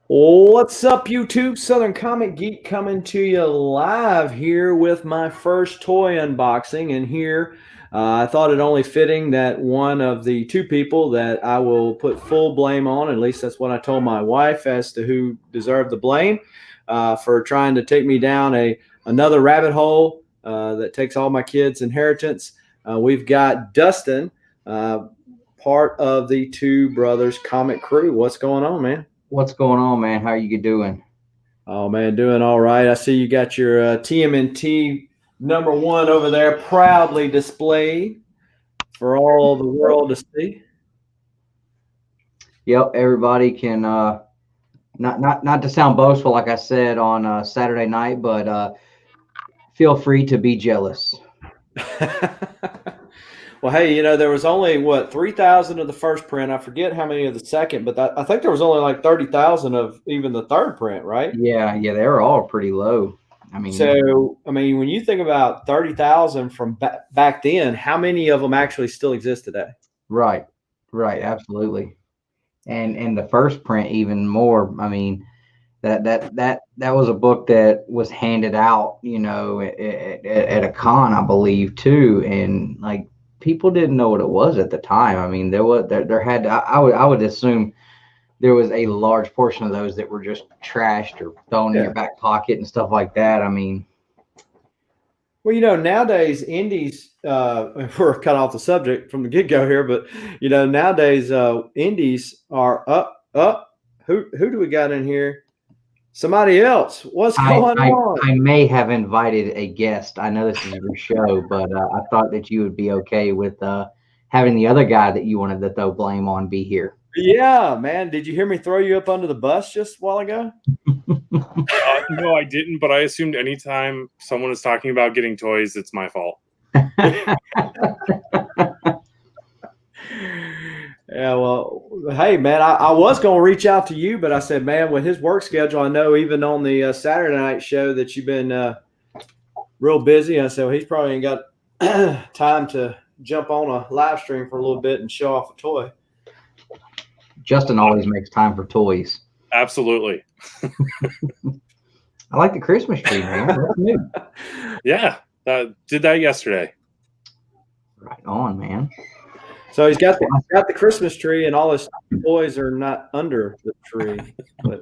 What's up, YouTube? Southern Comic Geek coming to you live here with my first toy unboxing. And here, I thought it only fitting that one of the two people that I will put full blame on, at least that's what I told my wife as to who deserved the blame for trying to take me down another rabbit hole that takes all my kids' inheritance. We've got Dustin, part of the Two Brothers comic crew. What's going on, man? What's going on, man? How you doing? Oh man, doing all right. I see you got your TMNT #1 over there, proudly displayed for all the world to see. Yep, everybody can not to sound boastful, like I said on Saturday night, but feel free to be jealous. Well, hey, there was only 3,000 of the first print. I forget how many of the second, but I think there was only like 30,000 of even the third print, right? Yeah, they were all pretty low. So, when you think about 30,000 from back then, how many of them actually still exist today? Right, absolutely. And the first print even more. I mean, that was a book that was handed out, at a con, I believe, too, and like people didn't know what it was at the time. I mean, there had I would assume there was a large portion of those that were just trashed or thrown in your back pocket and stuff like that. I mean, well, nowadays indies, we're cut off the subject from the get-go here, but nowadays indies are up. Who do we got in here? Somebody else. What's going on? I may have invited a guest. I know this is your show, but I thought that you would be okay with having the other guy that you wanted to throw blame on be here. Yeah, man. Did you hear me throw you up under the bus just a while ago? No, I didn't, but I assumed anytime someone is talking about getting toys, it's my fault. Yeah, well, hey, man, I was going to reach out to you, but I said, man, with his work schedule, I know even on the Saturday night show that you've been real busy. I said, well, he's probably ain't got time to jump on a live stream for a little bit and show off a toy. Justin always makes time for toys. Absolutely. I like the Christmas tree, man. Yeah, did that yesterday. Right on, man. So he's got the Christmas tree, and all his toys are not under the tree. But...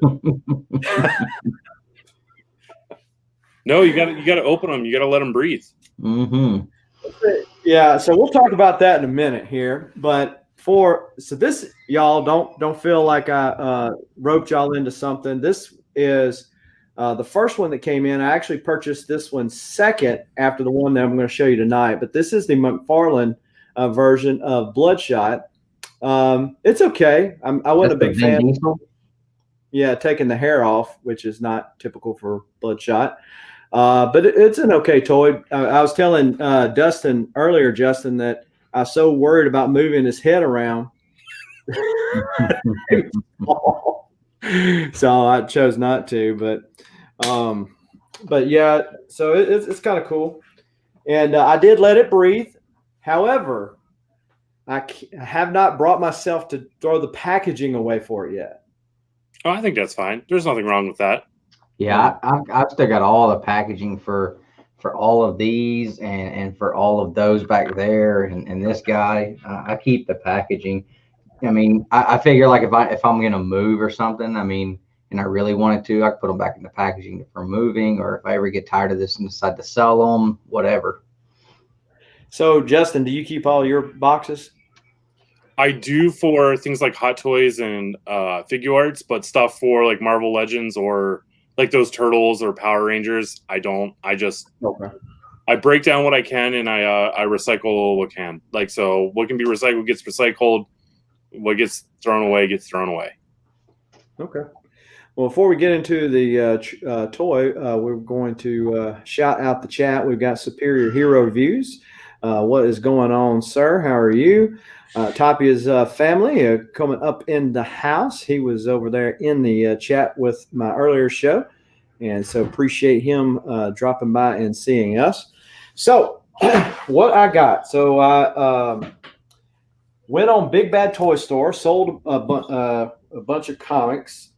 No, you got to open them. You got to let them breathe. Mm-hmm. Yeah, so we'll talk about that in a minute here. But this, y'all don't feel like I roped y'all into something. This is the first one that came in. I actually purchased this one second after the one that I'm going to show you tonight. But this is the McFarlane version of Bloodshot. It's okay. I wasn't a big fan. Yeah, taking the hair off, which is not typical for Bloodshot. But it's an okay toy. I was telling Dustin earlier, Justin, that I was so worried about moving his head around. So I chose not to. But yeah, so it's kind of cool. And I did let it breathe. However, I have not brought myself to throw the packaging away for it yet. Oh, I think that's fine. There's nothing wrong with that. Yeah, I've still got all the packaging for all of these and for all of those back there and this guy. I keep the packaging. I mean, I figure like if I'm gonna move or something, I mean, and I really wanted to, I could put them back in the packaging for moving, or if I ever get tired of this and decide to sell them, whatever. So, Justin, do you keep all your boxes? I do for things like Hot Toys and Figuarts, but stuff for like Marvel Legends or like those Turtles or Power Rangers, I don't. I just I break down what I can and I recycle what can. Like, so what can be recycled gets recycled. What gets thrown away gets thrown away. Okay. Well, before we get into the toy, we're going to shout out the chat. We've got Superior Hero Reviews. What is going on, sir? How are you? Tapia's family coming up in the house. He was over there in the chat with my earlier show. And so appreciate him dropping by and seeing us. So what I got. So I went on Big Bad Toy Store, sold a bunch of comics.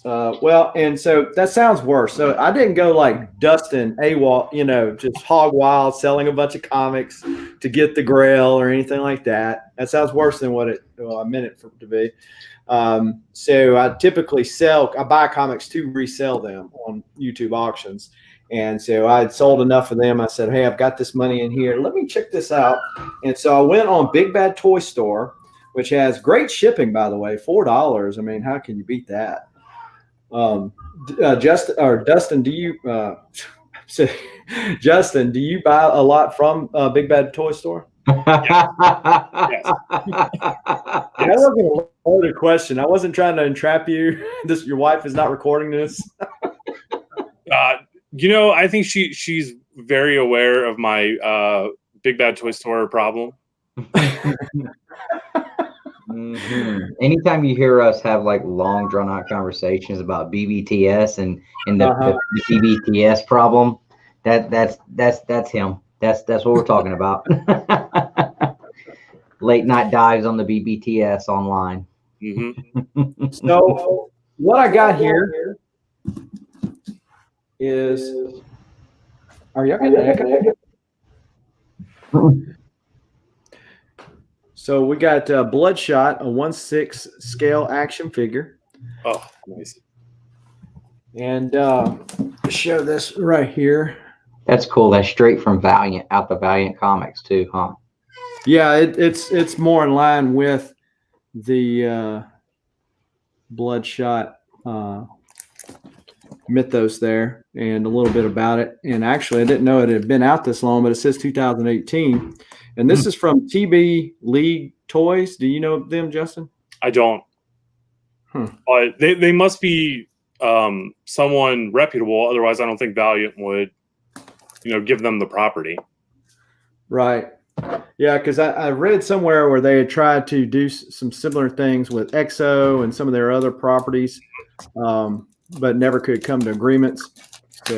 Well, and so that sounds worse. So I didn't go like Dustin AWOL, just hog wild, selling a bunch of comics to get the Grail or anything like that. That sounds worse than what I meant it to be. So I typically I buy comics to resell them on YouTube auctions. And so I had sold enough of them. I said, hey, I've got this money in here. Let me check this out. And so I went on Big Bad Toy Store, which has great shipping, by the way, $4. I mean, how can you beat that? Dustin, do you Justin, do you buy a lot from Big Bad Toy Store? Yes. That wasn't a loaded question. I wasn't trying to entrap you. Your wife is not recording this. I think she's very aware of my Big Bad Toy Store problem. Mm-hmm. Anytime you hear us have like long drawn out conversations about BBTS and the BBTS problem, that's him. That's what we're talking about. Late night dives on the BBTS online. Mm-hmm. So what I got here is, are y'all getting echo? So we got Bloodshot, a 1/6 scale action figure. Oh, nice. And show this right here. That's cool. That's straight from Valiant, out the Valiant comics too, huh? Yeah, it's more in line with the Bloodshot mythos there, and a little bit about it. And actually, I didn't know it had been out this long, but it says 2018. And this is from TB League Toys. Do you know them, Justin? I don't. But they must be someone reputable. Otherwise, I don't think Valiant would, give them the property. Right. Yeah, because I read somewhere where they had tried to do some similar things with EXO and some of their other properties, but never could come to agreements. So,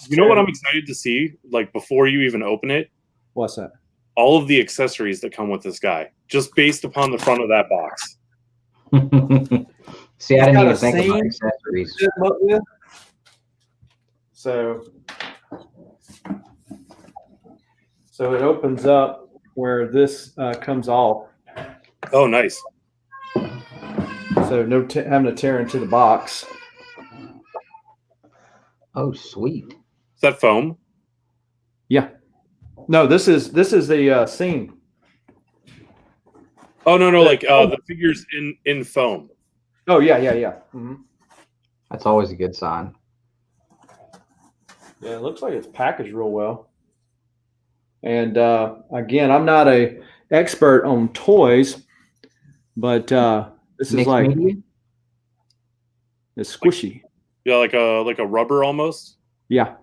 you know what I'm excited to see? Like before you even open it, what's that? All of the accessories that come with this guy, just based upon the front of that box. See, I didn't even think about accessories. So it opens up where this comes off. Oh, nice. So no having to tear into the box. Oh, sweet. Is that foam? Yeah. No, this is the scene. Oh no, like the figures in foam. Oh yeah. Mm-hmm. That's always a good sign. Yeah, it looks like it's packaged real well. And again, I'm not a expert on toys, but this is like it's squishy. Yeah, like a rubber almost. Yeah.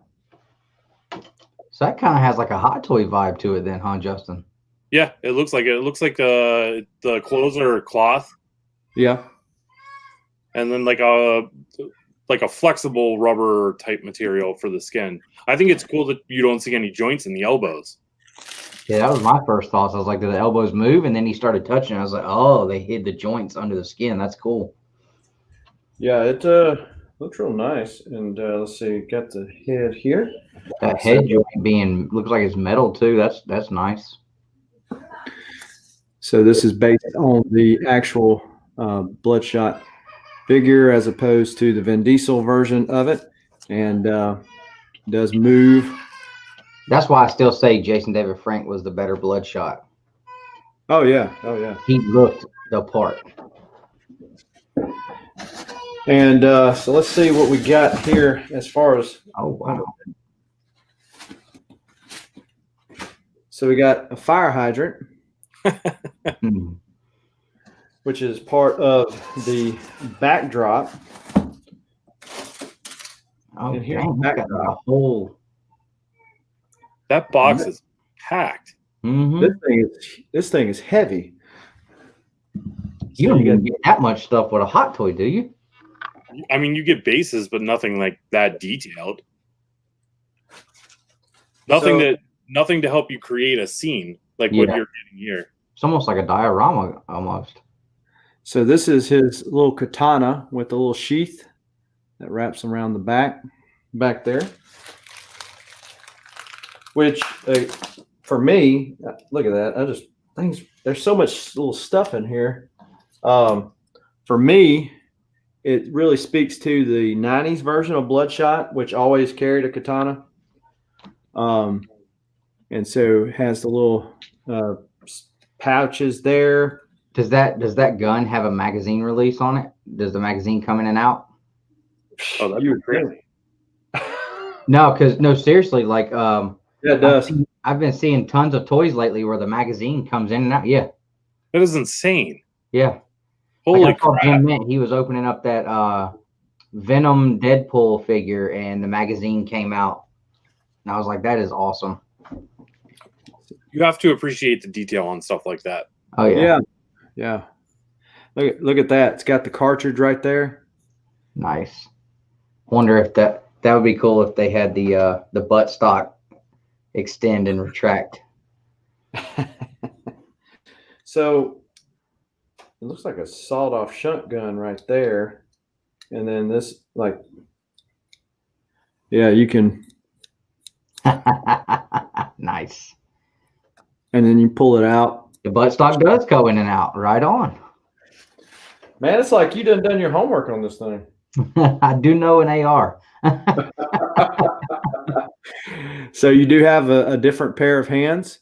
So that kind of has like a Hot Toy vibe to it, then, huh, Justin? Yeah, it looks like it. It looks like the clothes are cloth. Yeah. And then like a flexible rubber type material for the skin. I think it's cool that you don't see any joints in the elbows. Yeah, that was my first thoughts. I was like, did the elbows move? And then he started touching. I was like, oh, they hid the joints under the skin. That's cool. Yeah, it looks real nice. And let's see, got the head here. That head joint looks like it's metal too. That's nice. So this is based on the actual Bloodshot figure as opposed to the Vin Diesel version of it, and does move. That's why I still say Jason David Frank was the better Bloodshot. Oh yeah. He looked the part. And so let's see what we got here as far as. Oh wow. So we got a fire hydrant, which is part of the backdrop. Oh, and here's dang, the backdrop. a whole. That box is packed. Mm-hmm. This thing is heavy. You don't even get that much stuff with a Hot Toy, do you? I mean, you get bases, but nothing like that detailed. Nothing to help you create a scene like what you're getting here. It's almost like a diorama, almost. So this is his little katana with a little sheath that wraps around the back there. Which, for me, look at that. There's so much little stuff in here. For me, it really speaks to the 90s version of Bloodshot, which always carried a katana. And so it has the little pouches there. Does that gun have a magazine release on it? Does the magazine come in and out? Oh, that'd be crazy. No, seriously, like Yeah, it does. I've been seeing tons of toys lately where the magazine comes in and out. Yeah. That is insane. Yeah. Holy like I saw crap. Jim Mint, he was opening up that Venom Deadpool figure and the magazine came out. And I was like, that is awesome. You have to appreciate the detail on stuff like that. Oh yeah. Yeah. Look at that. It's got the cartridge right there. Nice. Wonder if that would be cool if they had the buttstock extend and retract. So it looks like a sawed-off shunt gun right there. And then this, like, yeah, you can. Nice. And then you pull it out. The buttstock does go in and out. Right on. Man, it's like you done your homework on this thing. I do know an AR. So you do have a different pair of hands,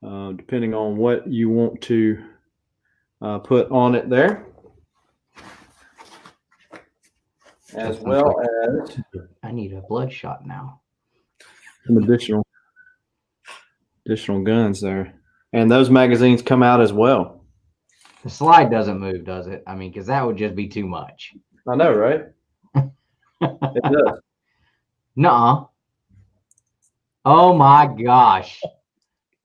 depending on what you want to put on it there. As well as I need a Bloodshot now. some additional guns there. And those magazines come out as well. The slide doesn't move, does it? I mean, because that would just be too much. I know, right? It does. Nuh-uh. Oh my gosh.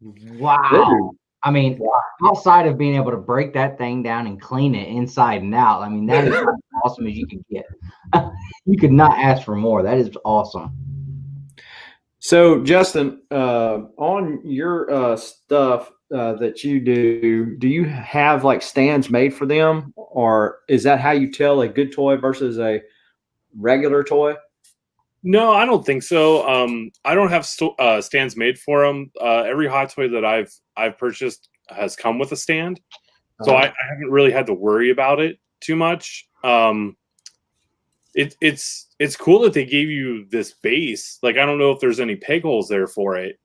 Wow. Dude. I mean, outside of being able to break that thing down and clean it inside and out, I mean, that is as awesome as you can get. You could not ask for more. That is awesome. So, Justin, on your stuff that you do you have like stands made for them, or is that how you tell a good toy versus a regular toy? No, I don't think so. I don't have stands made for them. Every Hot Toy that I've purchased has come with a stand, so I haven't really had to worry about it too much. It's cool that they gave you this base. Like, I don't know if there's any peg holes there for it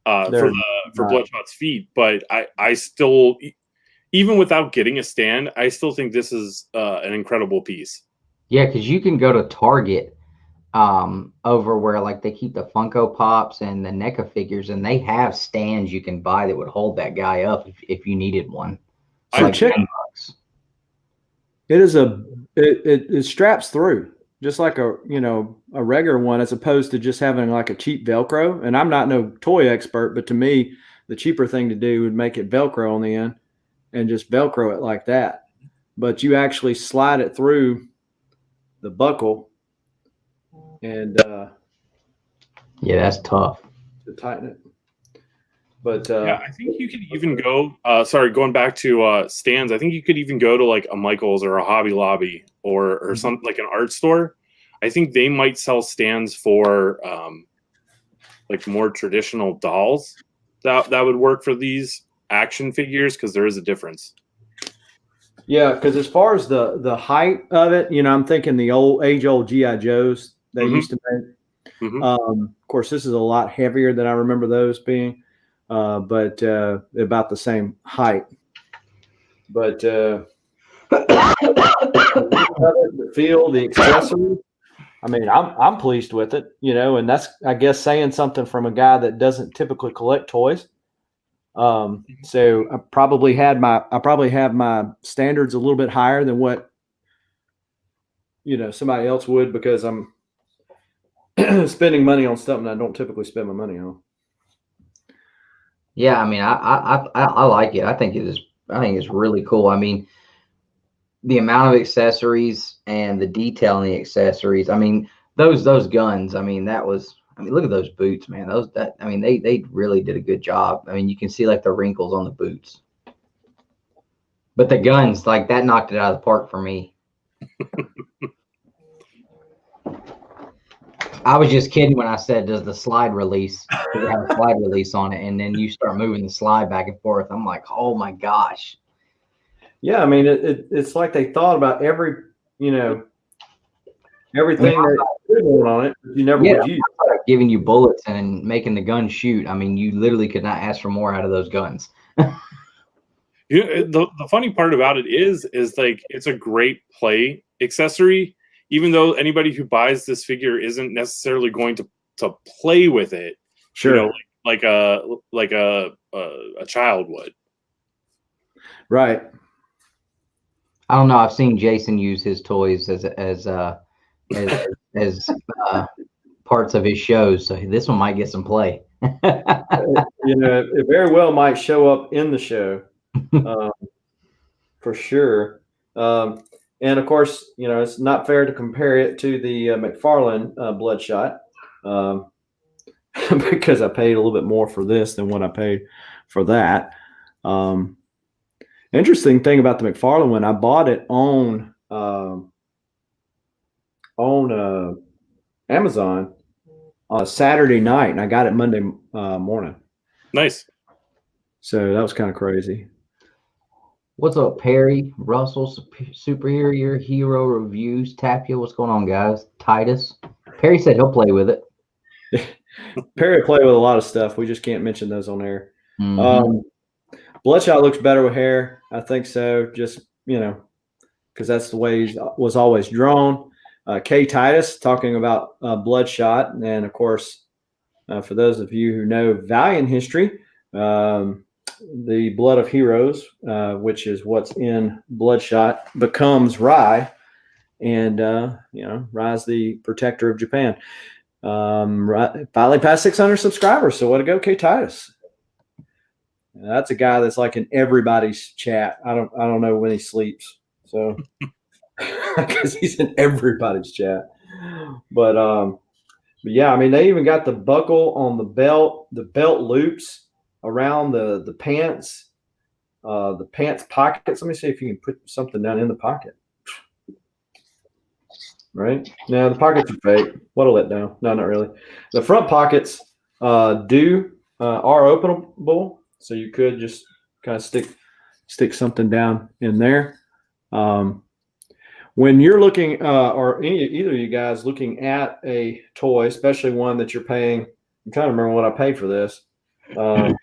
for Bloodshot's feet, but I still, even without getting a stand, I still think this is an incredible piece. Yeah, because you can go to Target over where like they keep the Funko Pops and the NECA figures, and they have stands you can buy that would hold that guy up if you needed one. It's like $10. It is it straps through just like a regular one, as opposed to just having like a cheap Velcro. And I'm not no toy expert, but to me, the cheaper thing to do would make it Velcro on the end and just Velcro it like that. But you actually slide it through the buckle and yeah, that's tough to tighten it. But yeah, I think you could even go. Going back to stands. I think you could even go to like a Michaels or a Hobby Lobby or something like an art store. I think they might sell stands for like more traditional dolls that would work for these action figures, because there is a difference. Yeah, because as far as the height of it, I'm thinking the age-old G.I. Joes they used to make. Of course, this is a lot heavier than I remember those being, but about the same height. But the feel, the accessory, I mean, I'm pleased with it, and that's, I guess, saying something from a guy that doesn't typically collect toys. So I probably have my standards a little bit higher than what somebody else would, because I'm spending money on something I don't typically spend my money on. Yeah, I mean, I like it. I think it's really cool. I mean, the amount of accessories and the detail in the accessories. I mean, those guns. I mean, look at those boots, man. They really did a good job. I mean, you can see like the wrinkles on the boots. But the guns, like that, knocked it out of the park for me. I was just kidding when I said, does the slide release? Does it have a slide release on it? And then you start moving the slide back and forth. I'm like, oh my gosh. Yeah, I mean, it's like they thought about every, everything that could go on it, but you never would use. Giving you bullets and making the gun shoot. I mean, you literally could not ask for more out of those guns. The funny part about it is like it's a great play accessory, even though anybody who buys this figure isn't necessarily going to play with it. Sure, like a child would. Right. I don't know. I've seen Jason use his toys as parts of his shows, so this one might get some play. It very well might show up in the show, for sure. And of course, it's not fair to compare it to the McFarlane Bloodshot, because I paid a little bit more for this than what I paid for that. Interesting thing about the McFarlane one, I bought it on Amazon on a Saturday night, and I got it Monday morning. Nice. So that was kind of crazy. What's up, Perry? Russell, Superhero Hero Reviews. Tapia, what's going on, guys? Titus. Perry said he'll play with it. Perry will play with a lot of stuff. We just can't mention those on air. Mm-hmm. Bloodshot looks better with hair. I think so. Just, because that's the way he was always drawn. K. Titus talking about Bloodshot. And, of course, for those of you who know Valiant history, the Blood of Heroes, which is what's in Bloodshot, becomes Rai. And, Rai's the protector of Japan. Finally passed 600 subscribers. So, way to go, K. Titus. That's a guy that's like in everybody's chat. I don't know when he sleeps. So, because he's in everybody's chat. But yeah, I mean, they even got the buckle on the belt loops around the pants pockets. Let me see if you can put something down in the pocket. Right now, the pockets are fake. What a letdown. No, not really. The front pockets are openable, so you could just kind of stick something down in there. When you're looking, or either of you guys looking at a toy, especially one that you're paying, I'm trying to remember what I paid for this. What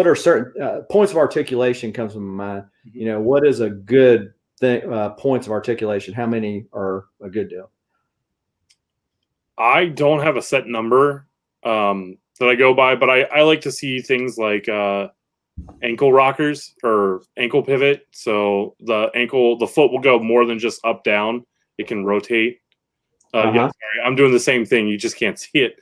are certain points of articulation comes to my mind. What is a good thing? Points of articulation. How many are a good deal? I don't have a set number that I go by, but I like to see things like ankle rockers or ankle pivot. So the foot will go more than just up down. It can rotate. Yeah, sorry, I'm doing the same thing. You just can't see it.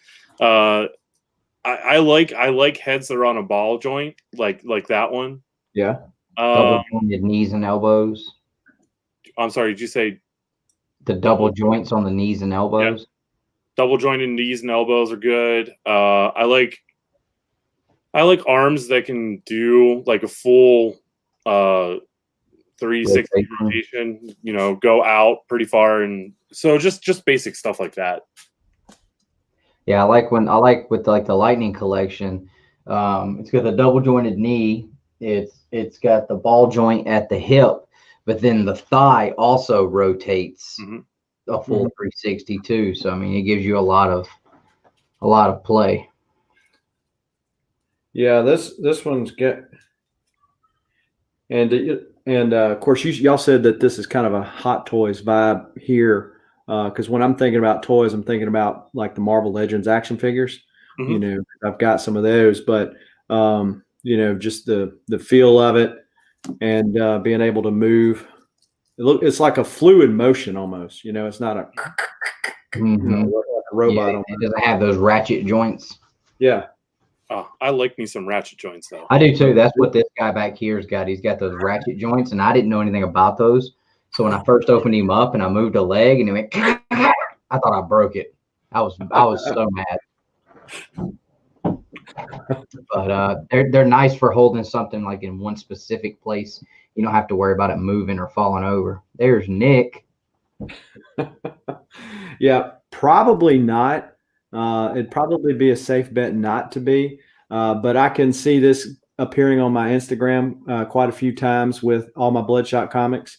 I like heads that are on a ball joint, like that one. Yeah. Double jointed knees and elbows. I'm sorry, did you say the double joints on the knees and elbows? Yeah. Double jointed knees and elbows are good. I like arms that can do like a full 360 rotation, go out pretty far, and so just basic stuff like that. Yeah, I like with like the Lightning collection. It's got the double jointed knee. It's got the ball joint at the hip, but then the thigh also rotates a full 360 too. So I mean, it gives you a lot of play. Yeah, this one's good. And of course, y'all said that this is kind of a Hot Toys vibe here. Because when I'm thinking about toys, I'm thinking about like the Marvel Legends action figures. I've got some of those, but just the feel of it and being able to move. It's like a fluid motion almost. It's not a, like a robot. Yeah, it doesn't have those ratchet joints. Yeah. Oh, I like me some ratchet joints though. I do too. That's what this guy back here's got. He's got those ratchet joints, and I didn't know anything about those. So when I first opened him up and I moved a leg and it went, I thought I broke it. I was so mad. But they're nice for holding something like in one specific place. You don't have to worry about it moving or falling over. There's Nick. Yeah, probably not. It'd probably be a safe bet not to be. But I can see this appearing on my Instagram quite a few times with all my Bloodshot comics.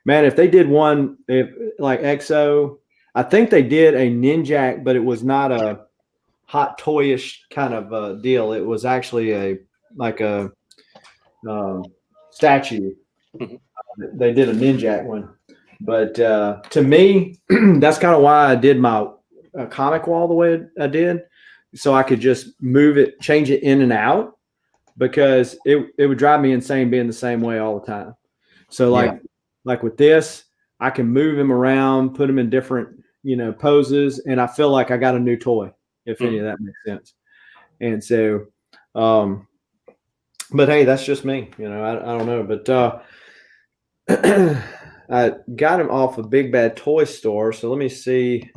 Man, if they did one, if like EXO, I think they did a Ninjak, but it was not a hot toyish kind of deal. It was actually a like a statue. Mhm. They did a Ninjak one, but to me, that's kind of why I did my comic wall the way I did, so I could just move it, change it in and out, because it would drive me insane being the same way all the time. So like with this, I can move him around, put him in different poses, and I feel like I got a new toy, if any of that makes sense. And so, but hey, that's just me. I don't know, but I got him off a Big Bad Toy Store. So let me see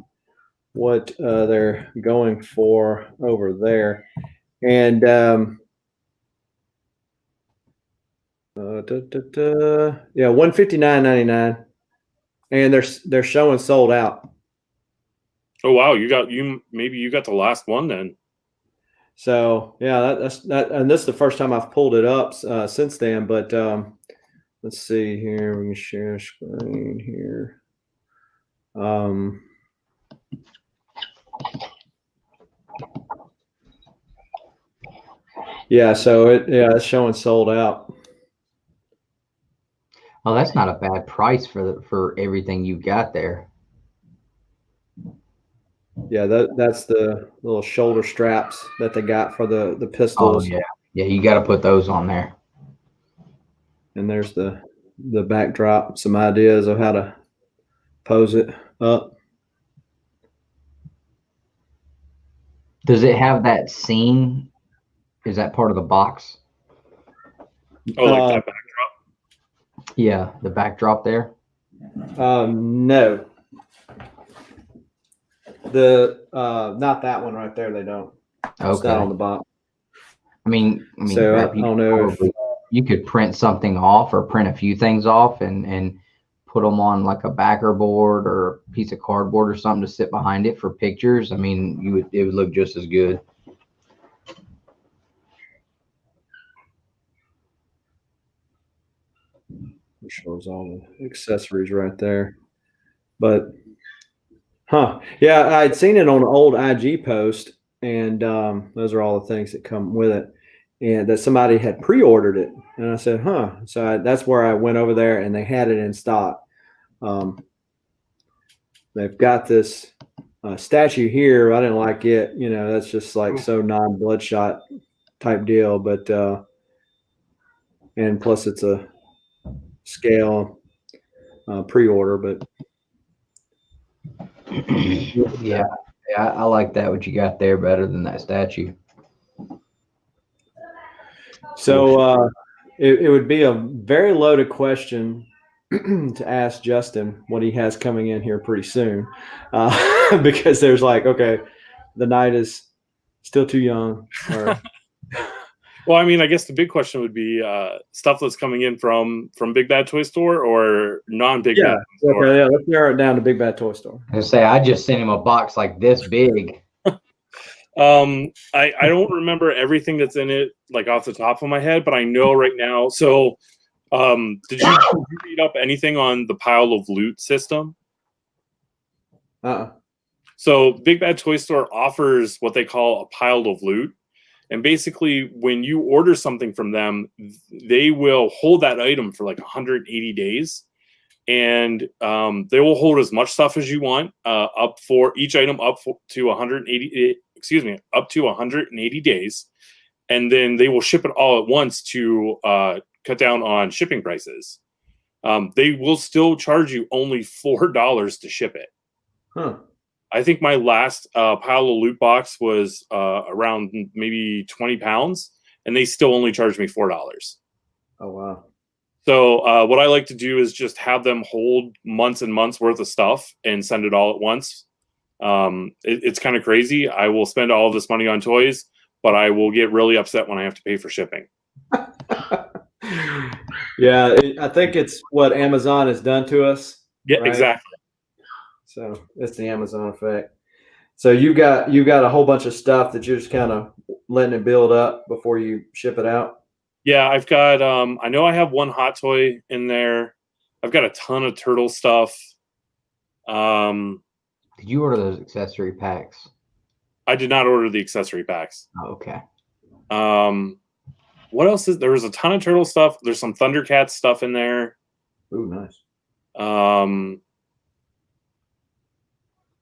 what they're going for over there. And yeah, $159.99, and they're showing sold out. Oh wow, maybe you got the last one then. So yeah, that's and this is the first time I've pulled it up since then. But let's see here. We can share screen here. Yeah, so it's showing sold out. Oh, that's not a bad price for everything you got there. Yeah, that's the little shoulder straps that they got for the pistols. Oh yeah, you got to put those on there. And there's the backdrop, some ideas of how to pose it up. Does it have that scene? Is that part of the box? Oh, like that backdrop? Yeah, the backdrop there. No. The not that one right there. They don't. Okay. It's not on the box. I mean, so I don't know if you could print something off or print a few things off and put them on like a backer board or a piece of cardboard or something to sit behind it for pictures. I mean, it would look just as good. It shows all the accessories right there. But yeah, I'd seen it on an old IG post, and those are all the things that come with it, and that somebody had pre-ordered it. And I said, so that's where I went over there, and they had it in stock. They've got this statue here. I didn't like it. That's just like so non-Bloodshot type deal. But and plus it's a scale pre-order. But yeah, I like that. What you got there better than that statue. So it would be a very loaded question to ask Justin what he has coming in here pretty soon, because there's like, okay, the night is still too young. Or well, I mean, I guess the big question would be stuff that's coming in from Big Bad Toy Store or non-Big Bad Toy Store. Okay, yeah, let's narrow it down to Big Bad Toy Store. I just sent him a box like this big. I don't remember everything that's in it like off the top of my head, but I know right now. So did you read up anything on the pile of loot system? So Big Bad Toy Store offers what they call a pile of loot. And basically, when you order something from them, they will hold that item for like 180 days. And they will hold as much stuff as you want up for each item to 180 days. And then they will ship it all at once to cut down on shipping prices. They will still charge you only $4 to ship it. I think my last pile of loot box was around maybe 20 pounds, and they still only charged me $4. Oh, wow. So what I like to do is just have them hold months and months worth of stuff and send it all at once. It's kind of crazy. I will spend all this money on toys, but I will get really upset when I have to pay for shipping. Yeah, I think it's what Amazon has done to us. Yeah, right? exactly. So it's the Amazon effect. So you got a whole bunch of stuff that you're just kind of letting it build up before you ship it out. Yeah, I've got. I know I have one hot toy in there. I've got a ton of turtle stuff. Did you order those accessory packs? I did not order the accessory packs. Oh, okay. What else is there? Was a ton of turtle stuff. There's some Thundercats stuff in there. Ooh, nice.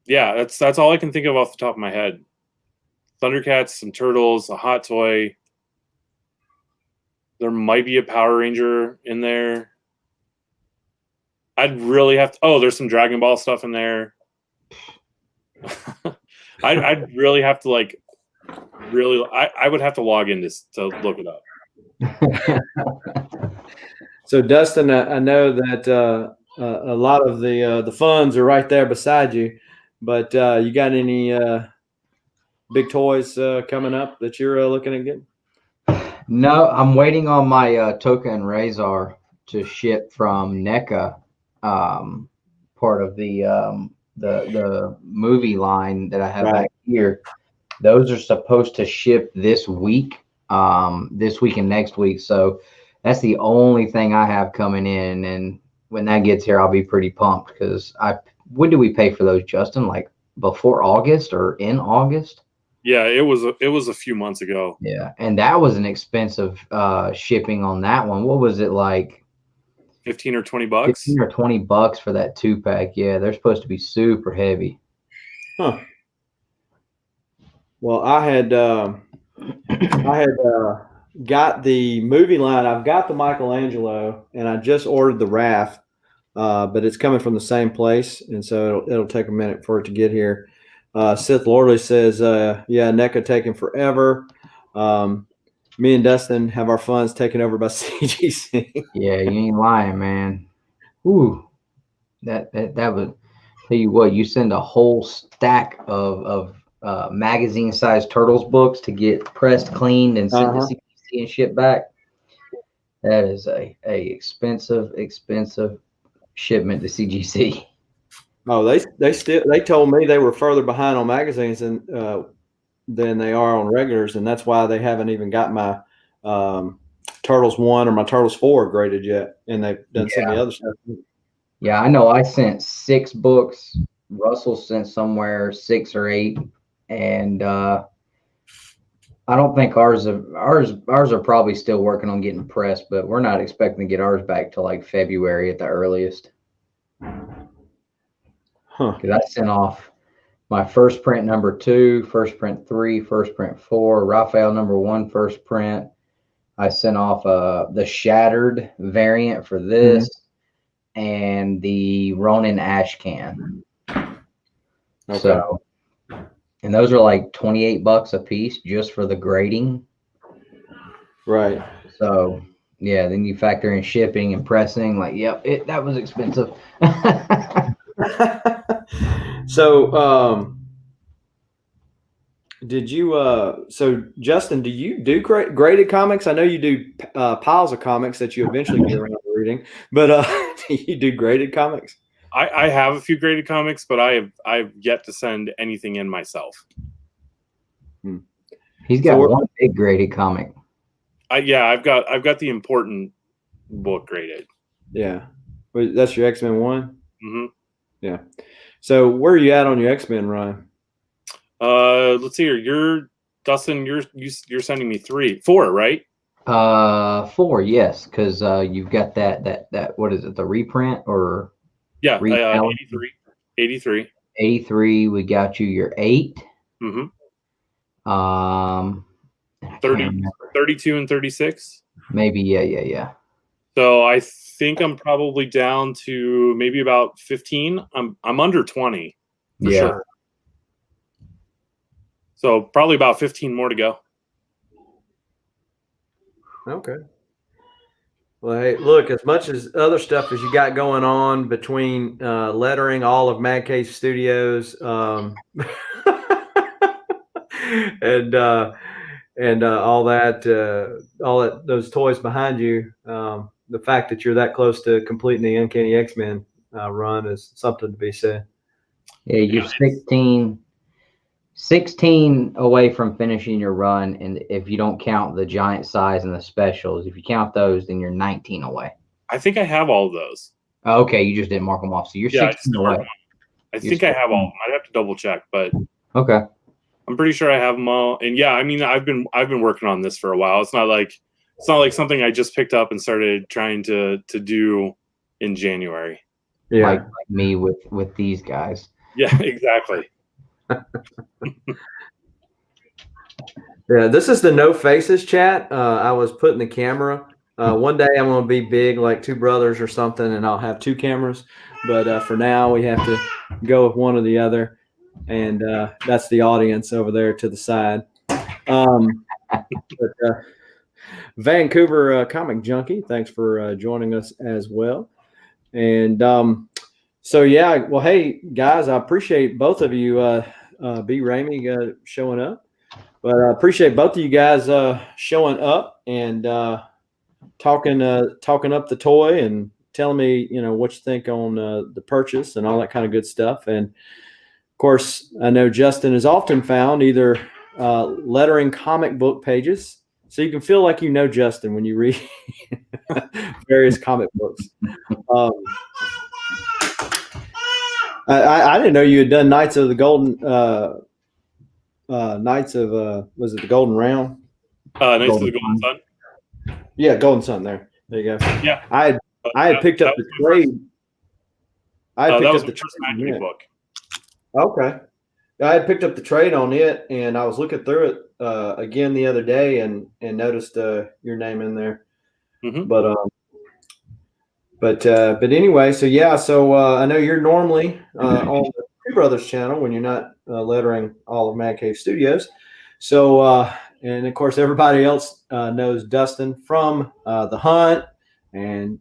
Yeah, that's all I can think of off the top of my head. Thundercats, some turtles, a hot toy. There might be a Power Ranger in there. I'd really have to. Oh, there's some Dragon Ball stuff in there. I'd really have to like. Really, I would have to log in to look it up. So Dustin, I know that a lot of the funds are right there beside you, but you got any big toys coming up that you're looking at getting? No, I'm waiting on my Toka and Razor to ship from NECA, part of the movie line that I have back here. Those are supposed to ship this week and next week. So that's the only thing I have coming in. And when that gets here, I'll be pretty pumped because when do we pay for those, Justin? Like before August or in August? Yeah, it was a few months ago. Yeah, and that was an expensive shipping on that one. What was it like? 15 or 20 bucks? 15 or 20 bucks for that 2-pack. Yeah, they're supposed to be super heavy. Huh. Well, I had got the movie line. I've got the Michelangelo, and I just ordered the Raph, but it's coming from the same place, and so it'll take a minute for it to get here. Sith Lordly says, yeah, NECA taking forever. Me and Dustin have our funds taken over by CGC. Yeah, you ain't lying, man. Ooh, that would tell you what, you send a whole stack of magazine-sized Turtles books to get pressed, cleaned, and sent to CGC and shipped back. That is a expensive shipment to CGC. Oh, they told me they were further behind on magazines than they are on regulars, and that's why they haven't even got my Turtles 1 or my Turtles 4 graded yet, and they've done some of the other stuff. Yeah, I know. I sent 6 books. Russell sent somewhere 6 or 8, and I don't think ours are probably still working on getting pressed, but we're not expecting to get ours back till like February at the earliest. Because I sent off my first print number 2, first print 3, first print 4, Raphael number 1, first print. I sent off the Shattered variant for this and the Ronin Ash Can. Okay. So, and those are like 28 bucks a piece just for the grading. Right. So, yeah, then you factor in shipping and pressing. Like, yep, that was expensive. So, did you? So, Justin, do you do graded comics? I know you do piles of comics that you eventually get around to reading, but do you do graded comics? I have a few graded comics, but I've yet to send anything in myself. He's got one big graded comic. Yeah, I've got the important book graded. Yeah, that's your X-Men 1. Mm-hmm. Yeah. So where are you at on your X-Men run? Let's see here. You're Dustin. You're sending me 4, right? 4, yes, because you've got that what is it? The reprint or 83. 83. We got you your 8. Mm-hmm. 32 and 36. Maybe, yeah. So I think I'm probably down to maybe about 15. I'm under 20 for sure. So probably about 15 more to go. Okay. Well, hey, look, as much as other stuff as you got going on between lettering all of Mad Cave Studios and all that those toys behind you, the fact that you're that close to completing the Uncanny X-Men run is something to be said. Yeah, you're 16 away from finishing your run, and if you don't count the giant size and the specials, if you count those, then you're 19 away. I think I have all of those. Oh, okay, you just didn't mark them off, so you're 16 away. I think I have all. I'd have to double check, but okay, I'm pretty sure I have them all. And yeah, I mean, I've been working on this for a while. It's not like something I just picked up and started trying to do in January. Yeah, like me with these guys. Yeah, exactly. Yeah, this is the No Faces chat. I was putting the camera. One day I'm going to be big like Two Brothers or something, and I'll have two cameras. But for now, we have to go with one or the other. And that's the audience over there to the side. Vancouver Comic Junkie, thanks for joining us as well. And so, yeah, well, hey, guys, I appreciate both of you, B. Ramey, showing up. But I appreciate both of you guys showing up and talking up the toy and telling me, what you think on the purchase and all that kind of good stuff. And, of course, I know Justin is often found either lettering comic book pages. So you can feel like you know Justin when you read various comic books. I didn't know you had done Knights of the Golden Knights of was it the Golden Round? Knights of the Golden Sun. Yeah, Golden Sun. There you go. Yeah, I had picked up the trade. That was the first Magic book. Okay, I had picked up the trade on it, and I was looking through it again the other day, and noticed your name in there. Mm-hmm. But anyway, so yeah, so I know you're normally on the Two Brothers channel when you're not lettering all of Mad Cave Studios. So and of course everybody else knows Dustin from The Hunt and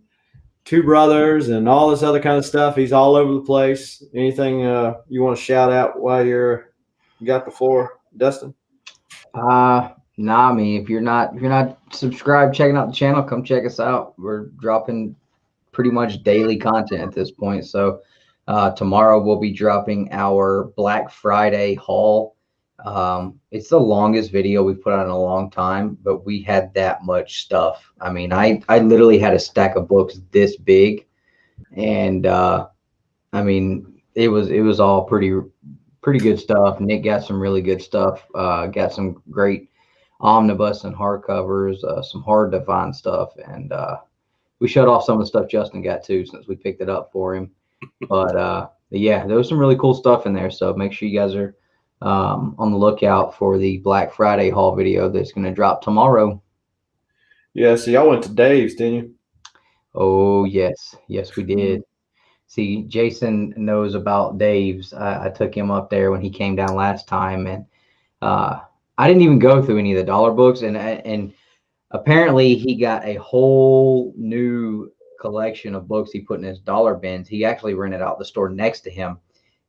Two Brothers and all this other kind of stuff. He's all over the place. Anything you want to shout out while you got the floor, Dustin? Nah, I mean, if you're not subscribed, checking out the channel, come check us out. We're dropping pretty much daily content at this point. So tomorrow we'll be dropping our Black Friday haul. It's the longest video we've put out in a long time, but we had that much stuff. I mean, I literally had a stack of books this big, and I mean, it was all pretty good stuff. Nick got some really good stuff. Got some great omnibus and hardcovers, some hard to find stuff, and we shut off some of the stuff Justin got too, since we picked it up for him. But yeah, there was some really cool stuff in there. So make sure you guys are on the lookout for the Black Friday haul video that's going to drop tomorrow. Yeah, so y'all went to Dave's, didn't you? Oh, yes, we did. See, Jason knows about Dave's. I took him up there when he came down last time, and I didn't even go through any of the dollar books, and apparently he got a whole new collection of books he put in his dollar bins. He actually rented out the store next to him,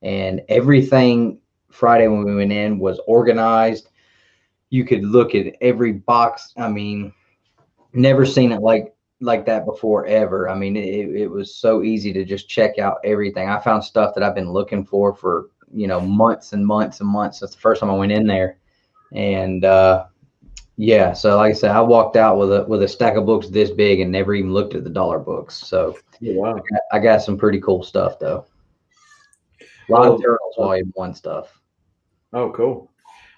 and everything Friday when we went in was organized. You could look at every box. I mean, never seen it like that before ever. I mean, it was so easy to just check out everything. I found stuff that I've been looking for months and months and months. That's the first time I went in there. And yeah, so like I said, I walked out with a stack of books this big and never even looked at the dollar books. So wow. I got some pretty cool stuff though. A lot of Turtles Volume 1 stuff. Oh, cool.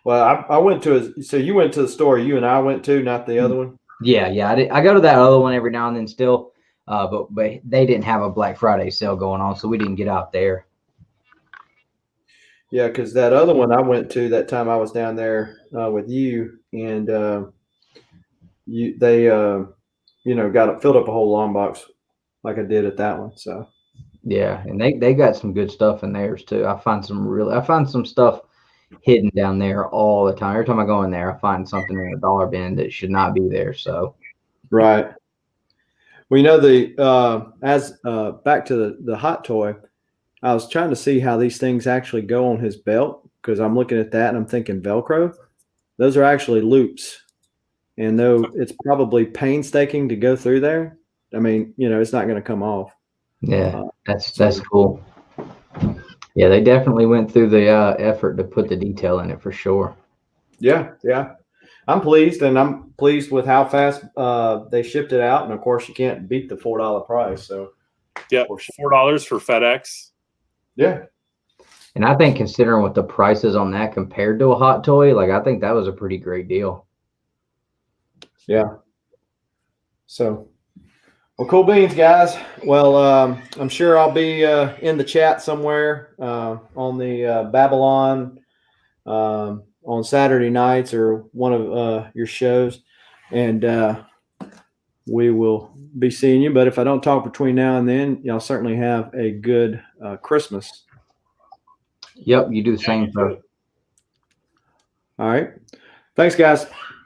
Well, I went to so you went to the store you and I went to, not the other one? Yeah. I go to that other one every now and then still, but they didn't have a Black Friday sale going on, so we didn't get out there. Yeah, because that other one I went to that time I was down there with you, and they filled up a whole long box like I did at that one. So yeah, and they got some good stuff in theirs too. I find some stuff hidden down there all the time. Every time I go in there, I find something in a dollar bin that should not be there. So right. We know back to the hot toy. I was trying to see how these things actually go on his belt because I'm looking at that and I'm thinking Velcro. Those are actually loops, and though it's probably painstaking to go through there, I mean, it's not going to come off. Yeah, that's cool. Yeah, they definitely went through the effort to put the detail in it for sure. Yeah. I'm pleased, and I'm pleased with how fast they shipped it out. And of course, you can't beat the $4 price. So, yeah, $4 for FedEx. Yeah. And I think considering what the prices on that compared to a hot toy, like I think that was a pretty great deal. Yeah. So, well, cool beans, guys. Well, I'm sure I'll be in the chat somewhere on the Babylon on Saturday nights or one of your shows, and we will be seeing you. But if I don't talk between now and then, y'all certainly have a good Christmas. Yep, you do the same, sir. All right. Thanks, guys.